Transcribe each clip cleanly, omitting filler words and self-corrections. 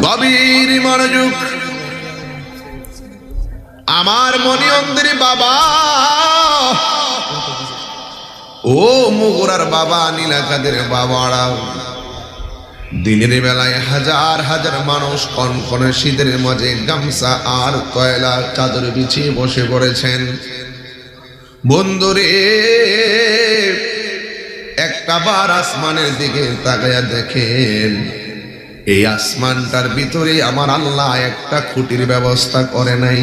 গভীর মনোযোগ। আমার মনি অন্ধেরি বাবা, ও মুগুরার বাবা, নীলাকাদের বাবারা, দিনের বেলায় হাজার হাজার মানুষ কনকনে শীতের মাঝে গামছা আর কয়লা চাদর বিছিয়ে বসে পড়েছেন। বন্ধুরে, একটা বার আসমানের দিকে তাকায়া দেখেন, এই আসমানটার ভিতরে আমার আল্লাহ একটা খুঁটির ব্যবস্থা করে নাই।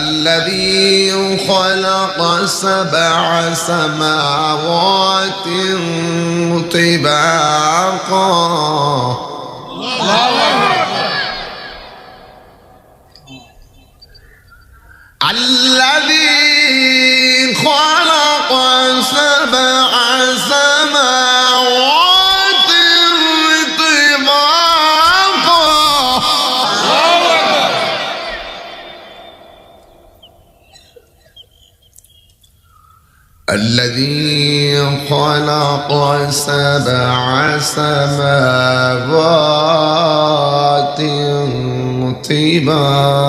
الذي خلق سبع سماوات طباقا الذي خلق سبع سماوات طباقا الذي خلق سبع سماوات طباقا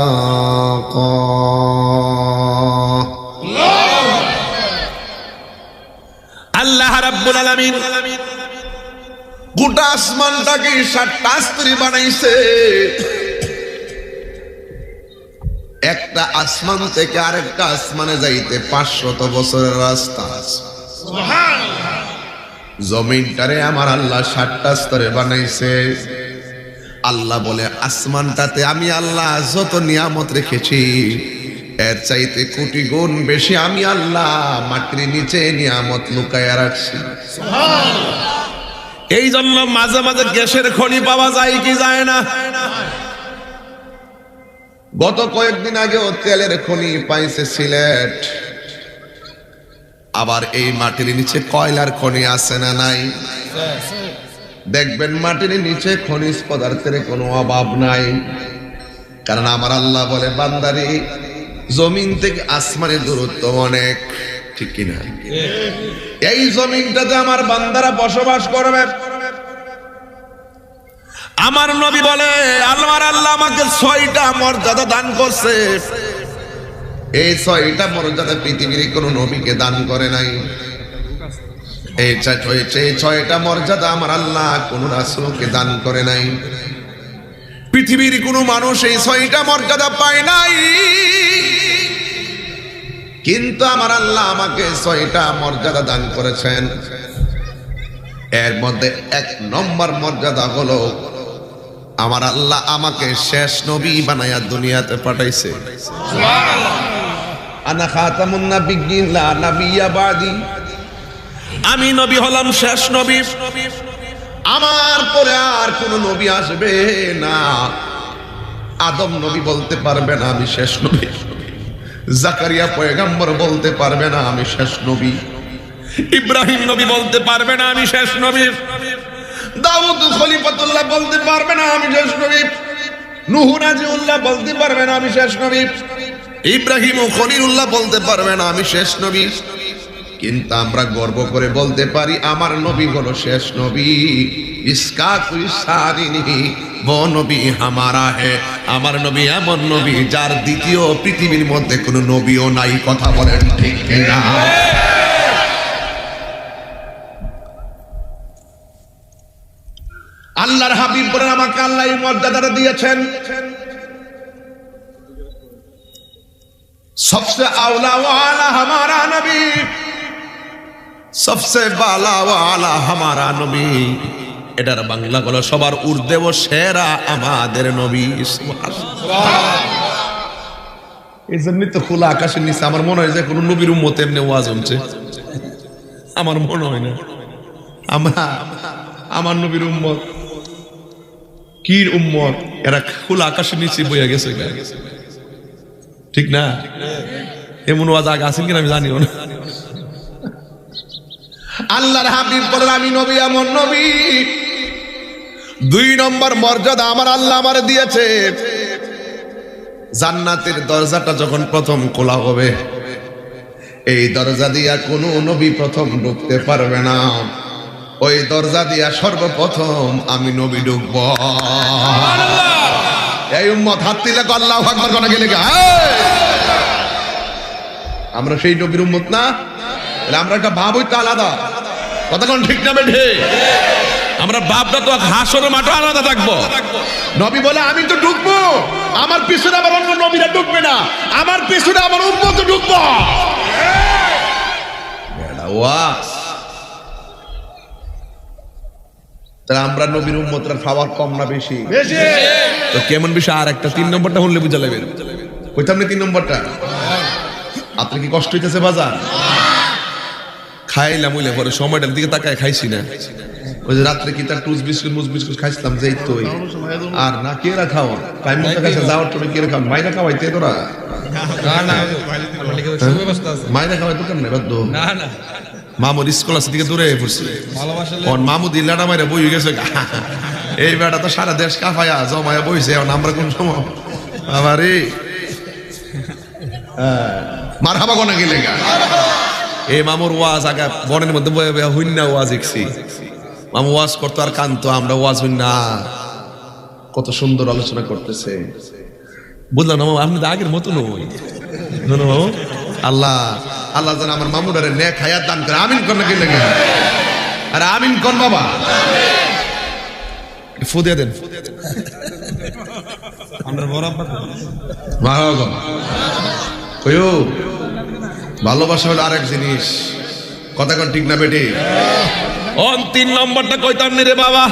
আল্লাহ রাব্বুল আলামিন গোটা আসমানটাকে 7টা স্তরে বানাইছে। একটা আসমান থেকে আরেকটা আসমানে যাইতে 500 বছরের রাস্তা। সুবহানাল্লাহ। জমিনটারে আমার আল্লাহ 7টা স্তরে বানাইছে। আল্লাহ বলে, আসমানটাতে আমি আল্লাহ যত নিয়ামত রেখেছি এর চাইতে কোটি গুণ বেশি আমি আল্লাহ মাটির নিচে নিয়ামত লুকায়া রাখছি। সুবহানাল্লাহ। এই জন্য মাঝে মাঝে গ্যাসের খনি পাওয়া যায় কি যায় না? গত কয়েকদিন আগেও তেলের খনি পাইছে সিলেট। আবার এই মাটির নিচে কয়লার খনি আছে না নাই? দেখবেন মাটির নিচে খনিজ পদার্থের কোনো অভাব নাই। কারণ আমার আল্লাহ বলে, বান্দারে, জমিন থেকে আসমানের দূরত্ব অনেক, ঠিক কিনা? এই জমিনটাতে আমার বান্দারা বসবাস করবে। আমার নবী বলে, আল্লাহর আল্লাহ আমাকে 6টা মর্যাদা দান করছে। এই 6টা মর্যাদা পৃথিবীর কোন নবীকে দান করে নাই। এই 6টা মর্যাদা আমার আল্লাহ কোন রাসূলকে দান করে নাই। পৃথিবীর কোন মানুষ এই 6টা মর্যাদা পায় নাই। কিন্তু আমার আল্লাহ আমাকে 6টা মর্যাদা দান করেছেন। এর মধ্যে 1 নম্বর মর্যাদা হলো, আমার আল্লাহ আমাকে শেষ নবী বানায়া দুনিয়াতে পাঠাইছে। সুবহানাল্লাহ। আনা খাতামুন নাবিয়্যিন লা নাবিয়্যা বাদি, আমি নবী হলাম শেষ নবী, আমার পরে আর কোন নবী আসবে না। আদম নবী বলতে পারবে না আমি শেষ নবী, জাকারিয়া পয়গম্বর বলতে পারবে না আমি শেষ নবী, ইব্রাহিম নবী বলতে পারবে না আমি শেষ নবী, দাউদ খলিফাতুল্লাহ বলতে পারবে না আমি শেষ নবী, নূহ নাজিউল্লাহ বলতে পারবে না আমি শেষ নবী, ইব্রাহিম ও খলিলুল্লাহ বলতে পারবে না আমি শেষ নবী। কিন্তু আমরা গর্ব করে বলতে পারি আমার নবী হলো শেষ নবী। ইসকা কোই সারি নেহি वो নবী হামারা হে, আমার নবী এমন নবী যার দ্বিতীয় পৃথিবীর মধ্যে কোনো নবীও নাই। কথা বলেন ঠিক কিনা? আল্লাহর হাবিব বলেন, আমাকে আল্লাহ এই মর্যাদাটা দিয়েছেন। सबसे आला वाला हमारा नबी, सबसे बाला वाला हमारा नबी। এটার বাংলা হলো সবার ঊর্ধ্বে ও সেরা আমাদের নবী। এই জন্যই তো খোলা আকাশের নিচে আমার মনে হয় যে কোন নবীর উম্মত এমনি ওয়াজ হচ্ছে, আমার মনে হয় না। আমার নবীর উম্মত কি উম্মত, এরা খোলা আকাশের নিচে বইয়া গেছে, ঠিক না? এমন ওয়াজ আগে আছেন কিনা আমি জানিও না। আল্লাহর হাবিব বলেন, আমি নবী এমন নবী। 2 নম্বর মর্যাদা আমার আল্লাহ আমার দিয়েছে, জান্নাতের দরজাটা যখন প্রথম খোলা হবে, এই দরজা দিয়া কোনো নবী প্রথম ঢুকতে পারবে না। ওই দরজা দিয়া সর্বপ্রথম আমি নবী ঢুকব। এই উম্মত হাত দিলে আল্লাহু আকবার কোন গেলে আমরা সেই নবীর উম্মত না? আমরা একটা ভাব হইতে আলাদা, কতক্ষণ ঠিক না বেঠে? আমরা ভাবটা তো হাসর মাঠে আলাদা থাকবো। নবী বলে আমি তো ঢুকবো, আমার পিছনে আবার অন্য নবীরা ঢুকবে না, আমার পিছনে আমার উম্মত ঢুকবো। আমরা নবীর উম্মতরা খাওয়ার কম না বেশি? তো কেমন বিষয়? আর একটা 3 নম্বরটা হলে বুঝা লাগবে। কইতাম না 3 নম্বরটা? আপনি কি কষ্ট হইতেছে বাজার? খাইলাম ওইলে পরে সময়টার দিকে তাকায় খাইছি না। ওই যে রাত্রে কি তার টুস বিস্কুট মুস বিস্কুট খাইছিলাম যেই তো আর না কে রাখাও টাইম মতো খাইছে যাওয়ার সময় কে রাখাও মাইরা খাওয়াইতে তোরা মাইরা খাওয়াই তো কেমন বাদ না না মামুর স্কুল আছে দিকে দূরে পড়ছে মামু দিল্লাটা মাইরা বই গেছে। এই বেটা তো সারা দেশ কাফায়া জমায়া বইছে, এখন আমরা কোন সময় আবারে মার হাবা কোনা গেলে গা। এই মামুর ওয়াজ আগা বনের মধ্যে হইনা ওয়াজ দেখছি, মামু ওয়াজ করতো আর কানতো, আমরা ওয়াজ হইনা কত সুন্দর আলোচনা করতেছে। বুঝলাম না মামু আপনি তো আগের মতো নই। আল্লাহ আল্লাহ যেন আমার মামুডারে নেক হায়াত দান করে, আমিন কোন গেলে গা। আর আমিন কোন বাবা ফু দিয়ে দেন। ভালোবাসা হলো আরেক জিনিস, কথা কোন ঠিক না বেটি? 3 নম্বরটা কইতাম নি রে বাবা,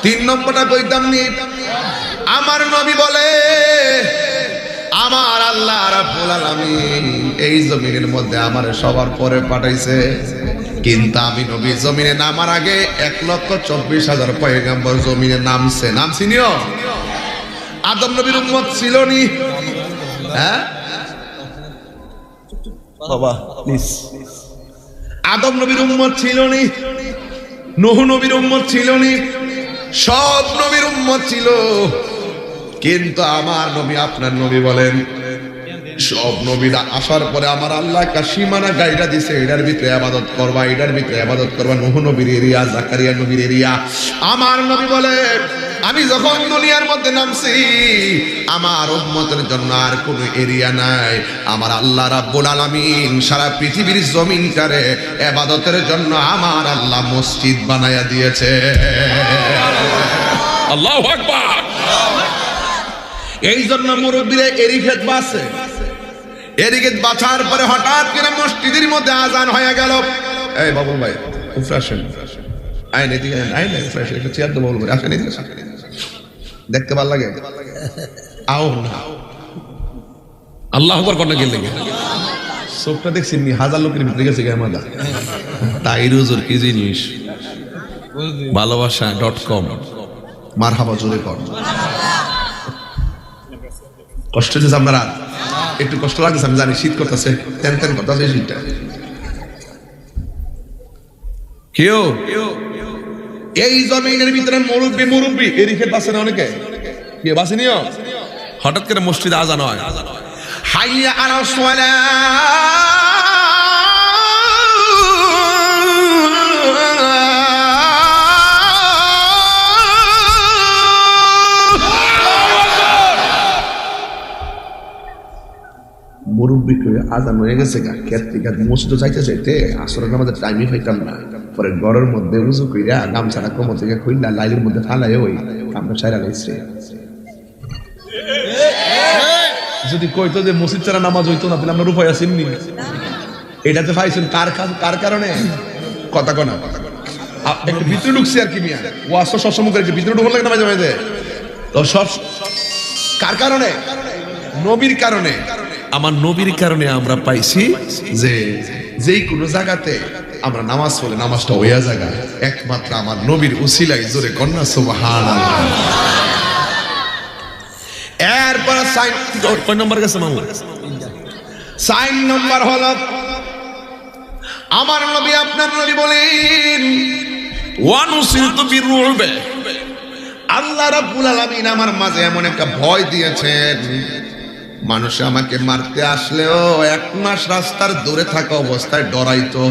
3 নম্বরটা কইতাম নি। আমার নবী বলে আমার আল্লাহ রাব্বুল আলামিন এই জমিনের মধ্যে আমার সবার পরে পাঠাইছে, কিন্তু আমি নবী জমিনে নামার আগে 1,24,000 পয়গম্বর জমিনে নামছে। নাম চিনিও? আদম নবীর উম্মত ছিল নি? হ্যাঁ বাবা প্লিজ, আদম নবীর উম্মত ছিল নি? নূহ নবীর উম্মত ছিল নি? সব নবীর উম্মত ছিল, কিন্তু আমার নবী আপনার নবী বলেন সব নবীরা আসার পরে আমার আল্লাহ একটা সীমানা গাইডা দিছে, এটার ভিতরে ইবাদত করবা, এটার ভিতরে ইবাদত করবা। নূহ নবীর এরিয়া, জাকারিয়া নবীর এরিয়া। আমার নবী বলে আমি যখন দুনিয়ার মধ্যে নামছি আমার উম্মতের জন্য আর কোনো এরিয়া নাই। আমার আল্লাহ রাব্বুল আলামিন সারা পৃথিবীর জমিনটারে ইবাদতের জন্য আমার আল্লাহ মসজিদ বানায়া দিয়েছে। আল্লাহু আকবার। এই জন্য মুরব্বীরা এরিখেত বাসে, এরিখেত বাছার পরে হঠাৎ করে মসজিদের মধ্যে আজান হয়ে গেল। এই বাবুল ভাই উফরাসেন আইন এদিকে আইন উফরাসেন একটা চেয়ার তো বাবুল ভাই আসেন এদিকে, দেখতে ভালো লাগে আও না। আল্লাহু আকবার কোন গেল লাগে চোখটা দেখছেন নি? 1000 লোকের ভিতরে গেছে গায়ে মাদা। তাইর হুজুর কি জিনিস? ভালোবাসা.com মারহাবা জোরে কর। কষ্ট হচ্ছে আপনারা, একটু কষ্ট লাগছে আমি জানি, শীত করতেছে, তেন তেন করতেছে শীতটা। কেউ এই জমিনের ভিতরে মুরব্বী মুরব্বী এরিখে বাসে না অনেকে কে বাসে নিও, হঠাৎ করে মসজিদে আজান হয়, হাইয়া আলাস সালাহ মুরব্বী করে আজান হয়ে গেছে গা, ক্ষেত্রিকা মসজিদে যাইতে যাইতে আসরের নামাজের টাইমই পাইতাম না। পরে ঘরের মধ্যে উজু কইরা গামছাটা কোমর থেকে খুইলা লাইলের মধ্যে ফালাই ওই কামটা ছাইরা লাইছে। যদি কইতো যে মসজিদ ছাড়া নামাজ হইতো না তাহলে আমরা রূপায় আসেননি। এটাতে পাইছেন কার কারণে? কথা কনা একটু ভিতরে ঢুকছি আর কি মিয়া, ও আসো সবসময় করে একটু ভিতরে ঢুকল লাগে না মাঝে মাঝে। তো সব কার কারণে? নবীর কারণে। আমার নবীর কারণে আমরা পাইছি যে যেই কোনো জায়গাতে আমরা নামাজ পড়লে নামাজটা ওইয়া জায়গা একমাত্র আমার নবীর উসিলাই। জোরে কন্যা সুবহানাল্লাহ। এরপর সাইন কয় নম্বর গেছে মামু? সাইন নম্বর হলো আমার নবী আপনার নবী বলেন ওয়ানুসিরতু বিরুবে, আল্লাহ রাব্বুল আলামিন আমার মাঝে এমন একটা ভয় দিয়েছেন, মানুষ আমাকে মারতে আসলেও 1 মাস রাস্তার দূরে থাকা অবস্থায় ডরাইতো।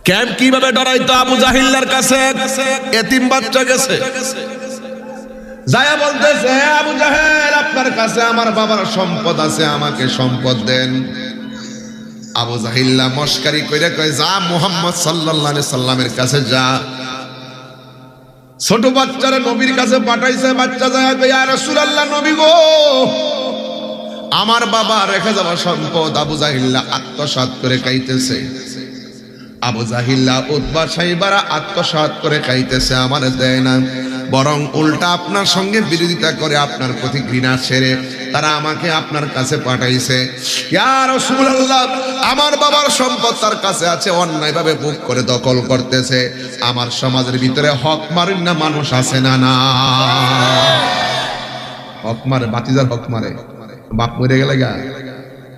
ক্যাম্প কিভাবে ডরাইতো আবু জাহিল্লার কাছে এতিম বাচ্চা গেছে, যায়া বলতেছে আবু জাহেল আপনার কাছে আমার বাবার সম্পদ আছে, আমাকে সম্পদ দেন। আবু জাহিল্লা মস্কারি কইরা কয় যা মুহাম্মদ সাল্লাল্লাহু আলাইহি সাল্লামের কাছে যা। ছোট বাচ্চারা নবীর কাছে পাঠাইছে, বাচ্চা যায় কয় ইয়া রাসূলুল্লাহ নবী গো আমার বাবা রেখে যাওয়া সম্পদ। আবু জাহিল্লা আত্মসাৎ করে খাইতেছে, আবু জাহিল্লা উতবা সাইবারা আত্মসাৎ করে খাইতেছে, আমার দেয় না, বরং উল্টা আপনার সঙ্গে বিরোধিতা করে আপনার প্রতি ঘৃণা ছেড়ে তারা আমাকে আপনার কাছে পাঠাইছে। ইয়া রাসূলুল্লাহ আমার বাবার সম্পদ তার কাছে আছে, অন্যায়ভাবে ভোগ করে দখল করতেছে। আমার সমাজের ভিতরে হক মারেন না মানুষ আছে না? না, হক মারে, বাতিজার হক মারে, বাপ মরে গেলে গা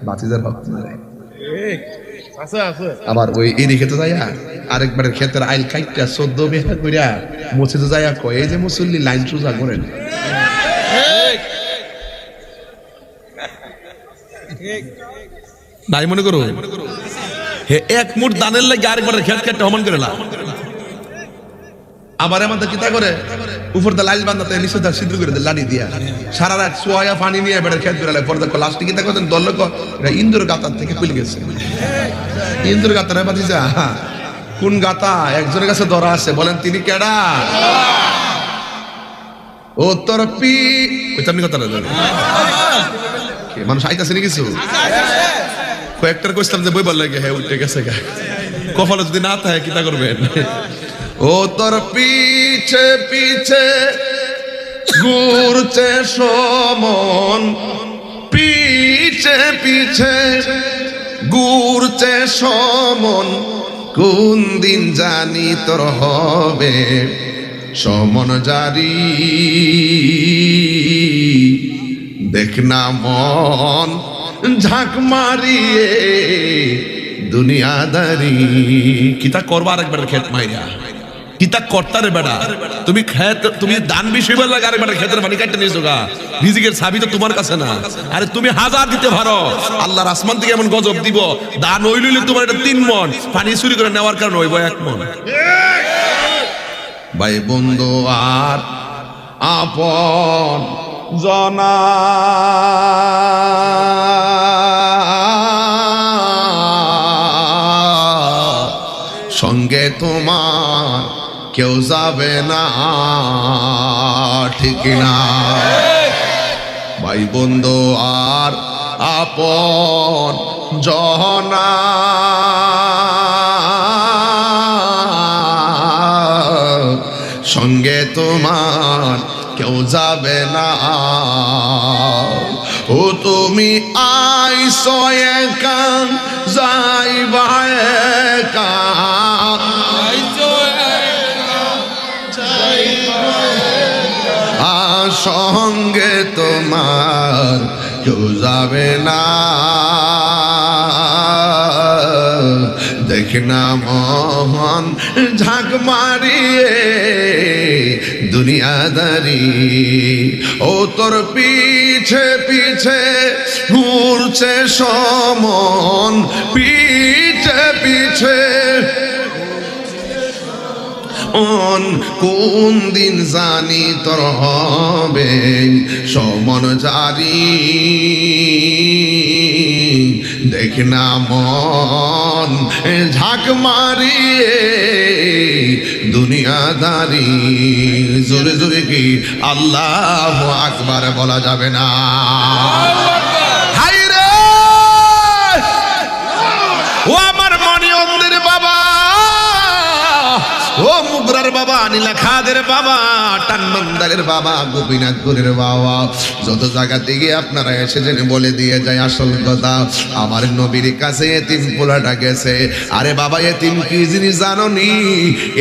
বাতিজার হক মারে। আবার ওই এদিকে তো যাইয়া আরেকবারের ক্ষেতের আইল কাইটা 14 বিঘা কইরা মসজিদে যাইয়া কয় এই যে মুসল্লি লাইন সোজা করেন। নাই মনে করো হে এক মুঠ দানের লাগে আরেকবারের ক্ষেত কেটে সমান করে না। আবার আমাদের কিতা করে উপর দা লাইল বান্ধাতে নিচে দা সিদ্ধ করে দেয় লাড়ি দিয়া, সারা রাত সোয়া পানি নিয়ে বেড়ে খেত বেড়ালে পরে লাস্টে কিতা করতেন দল ইন্দুর গাতার থেকে খুলে গেছে। ইন্দুর গাতার বাতিজা কোন গাতা একজনের কাছে ধরা আছে, বলেন তিনি কেডা? ও তোর পি আপনি কথা মানুষ আইতাছে নি কিছু কয়েকটার কইছিলাম যে বই বল লাগে হ্যাঁ উঠে গেছে গা, কপালে যদি না থাকে কিতা করবেন? ও তোর পিছে পিছে ঘুরছে সমন, পিছে পিছে ঘুরছে সমন, কোন দিন জানি তোর হবে সমন জারি। দেখ না মন ঝাঁক মারিয়ে দুনিয়াদারি। কিতা করবা আরেকবার খেত মাইরা কিতা কর্তারে বেড়া, তুমি খেত তুমি দান বিষয় বল লাগে আরেকবার খেতের পানি কাটতে নিয়েছো গা, রিজিকের চাবি তো তোমার কাছে না। আরে তুমি হাজার দিতে পারো, আল্লাহর আসমান থেকে এমন গজব দিব দান হইলে তোমার এটা 3 মণ, পানি চুরি করে নেওয়ার কারণে হইব 1 মণ। ভাই বন্ধু আর আপন জনা সঙ্গে তোমার কেউ যাবে না, ঠিক না? ভাই বন্ধু আর আপন জনা সঙ্গে তোমার কেউ যাবে না। ও তুমি আইসো একা যাইবা একা, সঙ্গে তোমার কেউ যাবে না। দেখ না মন ঝাঁক মারিয়ে দুনিয়াদারি। ও তোর পিছে পিছে ঘুরছে সমন, পিছে পিছে কোন দিন জানি তোর হবে সমন জারি। দেখ না মন ঝাঁক মারিয়ে দুনিয়াদারি। জোরে জোরে কি আল্লাহু আকবার বলা যাবে না? হাই রে ও আমার মনিয়ন্দের বাবা, ও মুগরার বাবা, নীলা খাদের বাবা, টানমন্দারের বাবা, গোপীনাথপুরের বাবা, যত জায়গা থেকে আপনারা এসেছেন বলে দিয়ে যায় আসল কথা। আমার নবীর কাছে এতিম পোলাটা গেছে। আরে বাবা এতিম কি জিনিস জানো নি?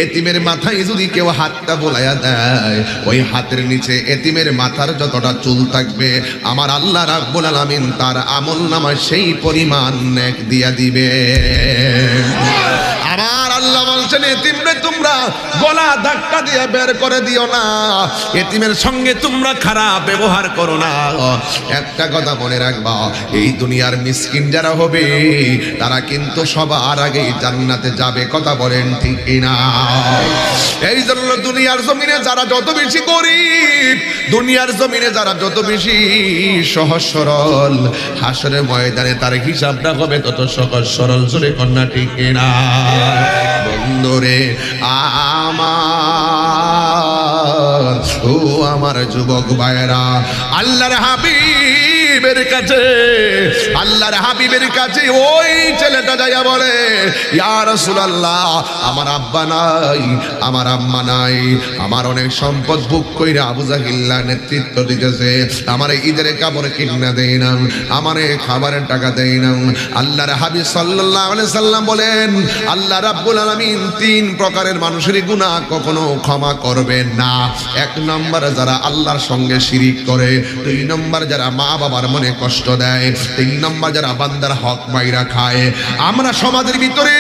এতিমের মাথায় যদি কেউ হাতটা বোলাইয়া দেয়, ওই হাতের নিচে এতিমের মাথার যতটা চুল থাকবে আমার আল্লাহ রাব্বুল আলামিন তার আমল নামায় সেই পরিমাণ নেক দিয়া দিবে। আমার আল্লাহ বলছেন এতিমরে তোমরা গলা ধাক্কা দিয়ে বের করে দিও না, এতিমের সঙ্গে তোমরা খারাপ ব্যবহার করো না। একটা কথা মনে রাখবা, এই দুনিয়ার মিসকিন যারা হবে তারা কিন্তু সবার আগে জান্নাতে যাবে। কথা বলেন ঠিক কিনা? এই জন্য দুনিয়ার জমিনে যারা যত বেশি গরিব, দুনিয়ার জমিনে যারা যত বেশি সহজ সরল, হাসরের ময়দানে তার হিসাবটা হবে তত সহজ সরল। জোরে কন্যা ঠিক কিনা? বন্ধুরে আমার, ও আমার যুবক ভাইরা, আল্লাহর হাবিবের কাছে, আল্লাহর হাবিবের কাছে ওই ছেলেটা যাইয়া বলে, ইয়া রাসূলুল্লাহ, আমার আব্বা নাই, আমার আম্মা নাই, আমার অনেক সম্পদ ভোগ কইরা আবু জাহিল্লা নেতৃত্ব দিতেছে, আমার ঈদের কাপড় কিনা দেই না, আমার খাবারের টাকা দেই না। আল্লাহর হাবিব সাল্লাল্লাহু আলাইহি সাল্লাম বলেন, আল্লাহ রাব্বুল আলামিন তিন প্রকারের মানুষের গুনাহ কখনো ক্ষমা করবেন না। এক নম্বর যারা আল্লাহর সঙ্গে শিরিক করে, দুই নম্বর যারা মা বাবার মনে কষ্ট দেয়, তিন নম্বর যারা বান্দার হক মাইরা খায়। আমরা সমাজের ভিতরে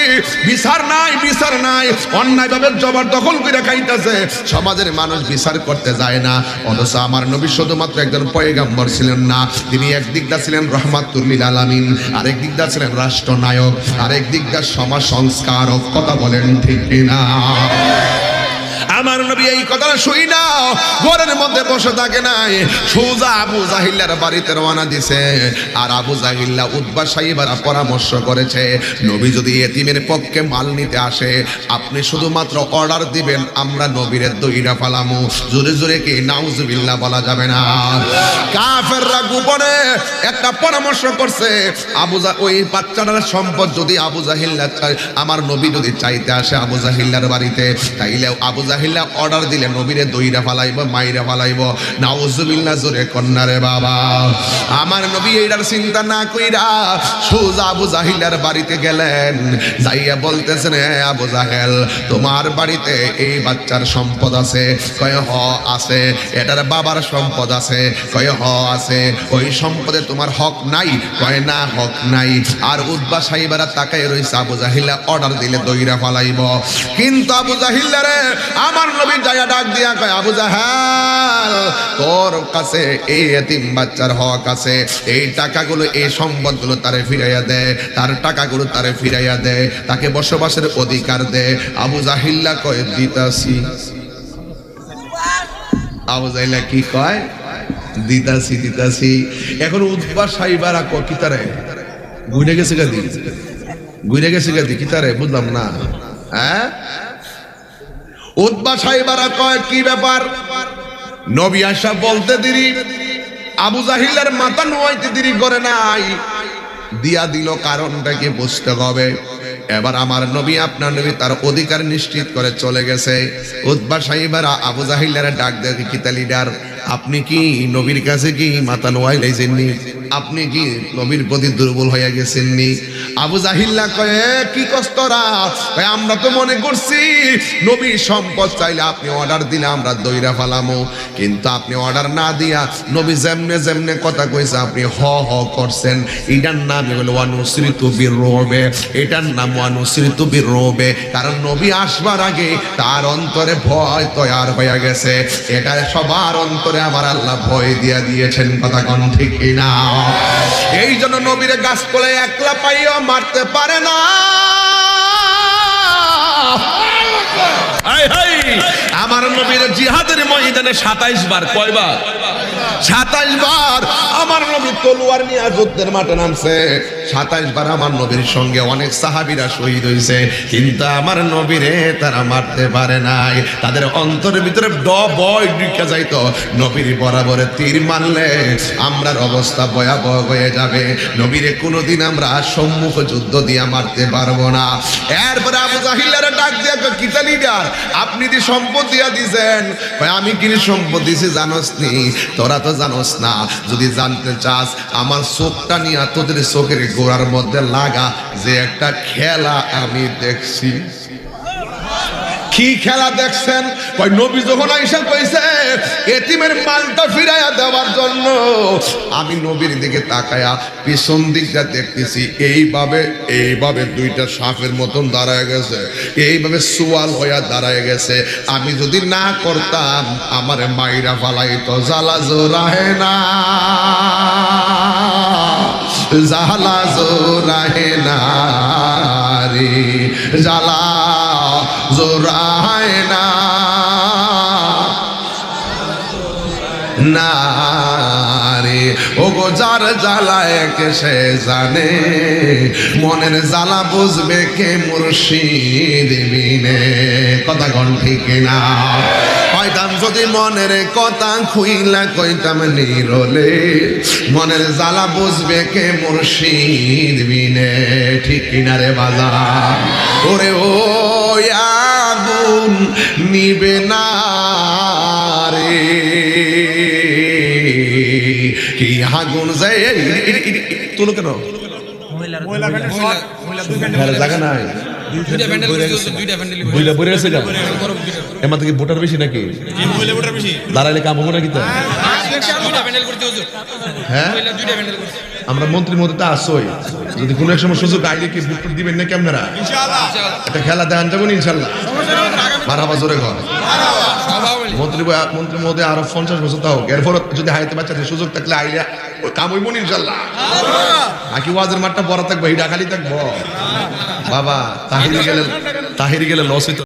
বিচার নাই, বিচার নাই, অন্যায়ভাবে জবরদখল করে খাইতেছে, সমাজের মানুষ বিচার করতে যায় না। অথচ আমার নবী শুধুমাত্র একজন পয়গম্বর ছিলেন না, তিনি একদিক দা ছিলেন রহমাতুল লিল আলামিন, আরেক দিক দা ছিলেন রাষ্ট্রনায়ক, আরেক দিক দা সমাজ সংস্কারক। কথা বলেন ঠিক কিনা? আমার নবী এই কথাটা শুই না ঘরের মধ্যে বসে থাকে নাই, সোজা আবু জাহিল্লার বাড়িতে রওনা দিছে। আর আবু জাহিল্লা উতবা সাইবারা পরামর্শ করেছে, নবী যদি এতিমের পক্ষে মাল নিতে আসে, আপনি শুধুমাত্র অর্ডার দিবেন, আমরা নবীরে দইরা ফালামু। জোরে জোরে কি নাউজুবিল্লাহ বলা যাবে না? কাফেররা গোপনে একটা পরামর্শ করছে, ওই বাচ্চাটার সম্পদ যদি আবু জাহিল্লা চায়, আমার নবী যদি চাইতে আসে আবু জাহিল্লার বাড়িতে, তাইলে আবু জাহিল্লা অর্ডার দিলে নবীরে দইরা ফালাইব, মাইরা ফালাইব। নাউজুবিল্লাহ জোরে কন্যারে বাবা। আমার নবী এইটার চিন্তা না কইরা সোজা আবু জাহিল্লার বাড়িতে গেলেন, যাইয়া বলতেছেন, হে আবু জাহেল, তোমার বাড়িতে এই বাচ্চার সম্পদ আছে? কয় হ আছে। এটার বাবার সম্পদ আছে? কয় হ আছে। ওই সম্পদে তোমার হক নাই? কয় না, হক নাই। আর উতবা সাইবারা তাকায় রইছে, আবু জাহিল্লা অর্ডার দিলে দইরা ফালাইব। কিন্তু আবু জাহিল্লা রে আমার নবী যায়া ডাক দিয়া কয়, আবু জাহেল, তোর কাছে এই এতিম বাচ্চার হক আছে, এই টাকাগুলো, এই সম্পদগুলো তারে ফিরাইয়া দে, তার টাকাগুলো তারে ফিরাইয়া দে, তাকে বসবাসের অধিকার দে। আবু জাহিল্লা কয়, দিতাছি। আবু জাহিল্লা কি কয়? দিতাছি, দিতাছি। এখন উতবা সাইবারা কয়, কি তারে ঘুরে গেছে গাদি, ঘুরে গেছে গাদি, কি তারে বুঝলাম না। হ্যাঁ, উতবা সাইবারা কয়, কি ব্যাপার? নবী আশা বলতে দেরি, আবু জাহিল্লার মাথা নোয়াইতে দেরি করে নাই, দিয়া দিল। কারণটা কি বুঝতে হবে। এবার আমার নবী, আপনার নবী তার অধিকার নিশ্চিত করে চলে গেছে। উতবা সাইবারা আবু জাহিল্লার ডাক দেয়, কি তা লিডার, আপনি কি নবীর কাছে কি মাথা নোয়াই লাইছেননি? আপনি কি নবীর প্রতি দুর্বল হয়ে গেছেননি? আবু জাহিল্লা কয়, কি কষ্টরা, আমরা তো মনে করছি নবী সম্পদ চাইলে আপনি অর্ডার দিলে আমরা দইরা ফালামো, কিন্তু আপনি অর্ডার না দিয়া নবী যেমনে যেমনে কথা কইছে আপনি হ হ করছেন। এটার নাম হলো ওয়ানুসরিতু বিররুবে, এটার নাম ওয়ানুসরিতু বিররুবে। কারণ নবী আসবার আগে তার অন্তরে ভয় তৈয়ার হয়ে গেছে। এটা সবার অন্তরে আমার আল্লাহ ভয় দিয়া দিয়েছেন। কথা কোন ঠিক কিনা? এই জন্য নবীরে গাছ কোলে একলা পাইও মারতে পারে না। আমার নবীর জিহাদের ময়দানে 27 বার, কয়বার? 27 বার আমার নবী তলোয়ার নিয়ে যুদ্ধের মাঠে নামছে। 27 বার আমার নবীর সঙ্গে অনেক সাহাবীরা শহীদ হয়েছে, কিন্তু আমার নবীরে তারা মারতে পারে নাই। তাদের অন্তরের ভিতরে ভয় ঢুকে যাইতো, নবীর বরাবরে তীর মারলে আমরার অবস্থা ভয়াবহ হয়ে যাবে, নবীরে কোনোদিন আমরা সম্মুখ যুদ্ধ দিয়ে মারতে পারবো না। এরপরে আবু জাহিল্লারে ডাক দিয়া কয়, কিতা লিডার, আপনি যে সম্পদ দিয়া দিছেন? আমি কি সম্পদ দিছি জানোস নি? তোরা তো জানোস না। যদি জানতে চাস, আমার চোখটা নিয়ে তোদের চোখের গোড়ার মধ্যে লাগা যে একটা খেলা আমি দেখছি। কি খেলা দেখছেন? কই নবী যখন আয়েশা কইছে এতিমের মালটা ফিরাইয়া দেওয়ার জন্য, আমি নবীর দিকে তাকায়া পিছন দিকটা দেখতেছি এইভাবে দুইটা সাপের মতন দাঁড়ায় গেছে, এইভাবে সুয়াল হইয়া দাঁড়ায় গেছে। আমি যদি না করতাম আমারে মাইরা ফালাইতো। জ্বালা জোরাহে না, জ্বালা জোরাহে না রে, জ্বালা জোরাহে না না রে। ও গো যার জ্বালায় কে সে জানে, মনের জ্বালা বুঝবে কে মুর্শিদ বিনে। কথা কোন ঠিক না? কইতাম যদি মনের কথা খুইলা কইতাম নিরলে, মনের জ্বালা বুঝবে কে মুর্শিদ বিনে। ঠিক কিনা রে বাজার? ওরে ও আগুন নিবে না রে, কি আগুন যায় তুলো কেন? জায়গা নাই, এমন থেকে ভোটার বেশি নাকি? দাঁড়াইলে কাম হবো নাকি? হ্যাঁ, আমরা মন্ত্রী মধ্যে আসই, যদি কোনো এক সময় সুযোগ আইলে কি ভোট দিবেন নাকি আপনারা? একটা খেলা দেখান যাবেন ইনশাল্লাহ। মারাবা জোরে ঘর মন্ত্রী মহোদয় আরো 50 বছর তা হোক, এরপর যদি হাইতে বাচ্চাদের সুযোগ থাকলে আইলে কাম হইব ইনশাল্লাহ। নাকি ওয়াজের মাঠটা বড় থাকবো, হিডা খালি থাকবো বাবা। তাহিরি গেলে লস হইতো।